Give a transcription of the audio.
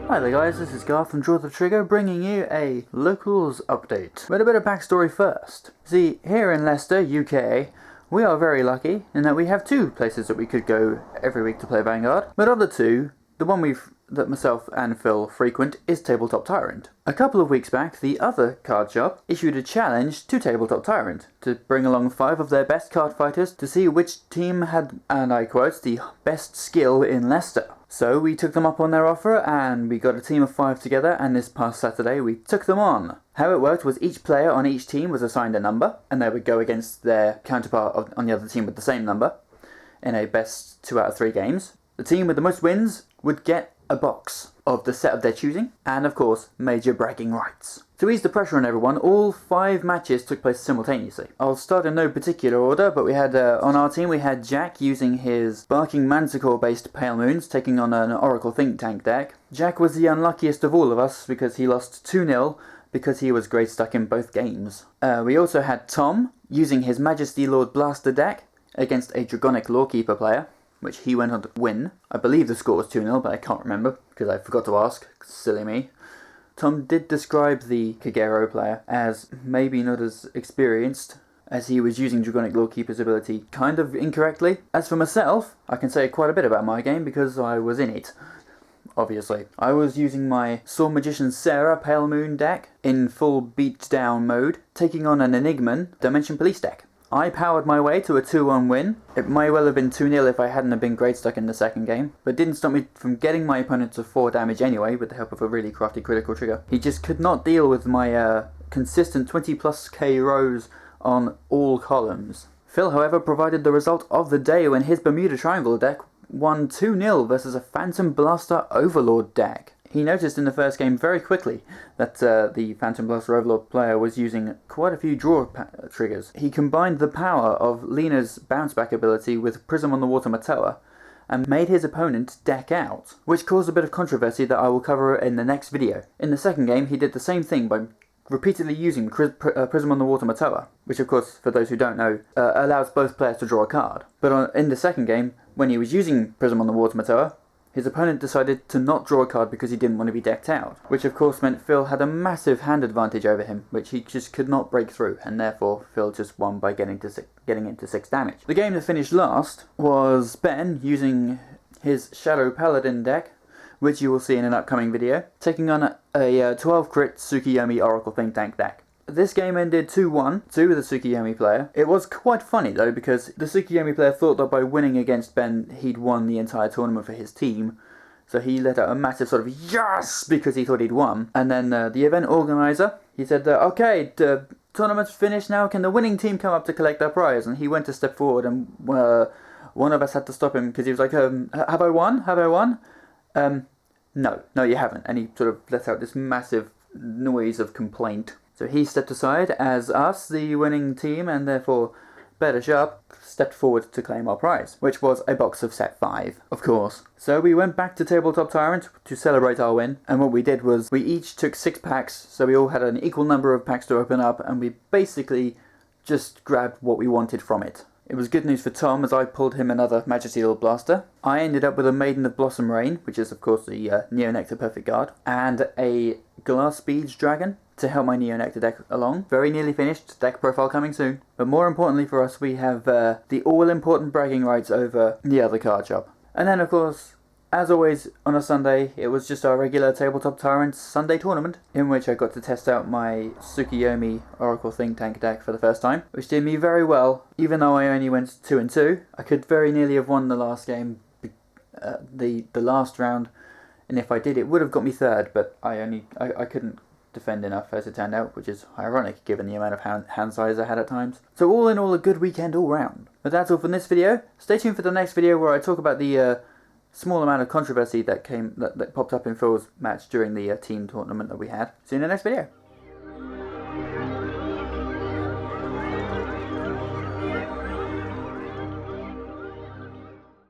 Hi there guys, this is Garth from Draw the Trigger bringing you a locals update. But a bit of backstory first. See, here in Leicester, UK, we are very lucky in that we have two places that we could go every week to play Vanguard. But of the two, the one that myself and Phil frequent is Tabletop Tyrant. A couple of weeks back, the other card shop issued a challenge to Tabletop Tyrant to bring along 5 of their best card fighters to see which team had, and I quote, the best skill in Leicester. So we took them up on their offer and we got a team of 5 together, and this past Saturday we took them on. How it worked was each player on each team was assigned a number, and they would go against their counterpart on the other team with the same number in a best 2 out of 3 games. The team with the most wins would get a box of the set of their choosing, and of course, major bragging rights. To ease the pressure on everyone, all 5 matches took place simultaneously. I'll start in no particular order, but we had, on our team, we had Jack using his Barking Manticore-based Pale Moons, taking on an Oracle Think Tank deck. Jack was the unluckiest of all of us, because he lost 2-0, because he was grade stuck in both games. We also had Tom, using his Majesty Lord Blaster deck, against a Dragonic Lawkeeper player, which he went on to win. I believe the score was 2-0, but I can't remember, because I forgot to ask. Silly me. Tom did describe the Kagero player as maybe not as experienced, as he was using Dragonic Lawkeeper's ability kind of incorrectly. As for myself, I can say quite a bit about my game, because I was in it. Obviously. I was using my Sword Magician Sarah Pale Moon deck in full beat down mode, taking on an Enigman Dimension Police deck. I powered my way to a 2-1 win. It may well have been 2-0 if I hadn't have been grade stuck in the second game, but didn't stop me from getting my opponent to 4 damage anyway with the help of a really crafty critical trigger. He just could not deal with my consistent 20+ K rows on all columns. Phil, however, provided the result of the day when his Bermuda Triangle deck won 2-0 versus a Phantom Blaster Overlord deck. He noticed in the first game very quickly that the Phantom Blaster Overlord player was using quite a few draw triggers. He combined the power of Lena's bounce back ability with Prism on the Water Matoa and made his opponent deck out, which caused a bit of controversy that I will cover in the next video. In the second game, he did the same thing by repeatedly using Prism on the Water Matoa, which of course, for those who don't know, allows both players to draw a card. But in the second game, when he was using Prism on the Water Matoa, his opponent decided to not draw a card because he didn't want to be decked out, which of course meant Phil had a massive hand advantage over him, which he just could not break through, and therefore Phil just won by getting into 6 damage. The game that finished last was Ben using his Shadow Paladin deck, which you will see in an upcoming video, taking on a 12 crit Tsukiyomi Oracle Think Tank deck. This game ended 2-1 to the Tsukiyomi player. It was quite funny though, because the Tsukiyomi player thought that by winning against Ben he'd won the entire tournament for his team, so he let out a massive sort of yes because he thought he'd won. And then the event organizer, he said, okay, the tournament's finished now, can the winning team come up to collect their prize? And he went to step forward, and one of us had to stop him because he was like, have I won? Have I won? No, you haven't. And he sort of let out this massive noise of complaint. So he stepped aside as us, the winning team, and therefore Better Sharp, stepped forward to claim our prize, which was a box of set 5, of course. So we went back to Tabletop Tyrant to celebrate our win, and what we did was we each took 6 packs, so we all had an equal number of packs to open up, and we basically just grabbed what we wanted from it. It was good news for Tom, as I pulled him another Majesty Lord Blaster. I ended up with a Maiden of Blossom Rain, which is of course the Neo-Nectar Perfect Guard, and a Glass Beads Dragon to help my Neo-Nectar deck along. Very nearly finished, deck profile coming soon. But more importantly for us, we have the all-important bragging rights over the other card shop. And then of course, as always on a Sunday, it was just our regular Tabletop Tyrant Sunday tournament, in which I got to test out my Tsukiyomi Oracle Think Tank deck for the first time, which did me very well. Even though I only went 2-2, I could very nearly have won the last game, the last round, and if I did, it would have got me 3rd, but I couldn't defend enough as it turned out, which is ironic given the amount of hand size I had at times. So all in all, a good weekend all round. But that's all from this video. Stay tuned for the next video where I talk about the small amount of controversy that popped up in Phil's match during the team tournament that we had. See you in the next video.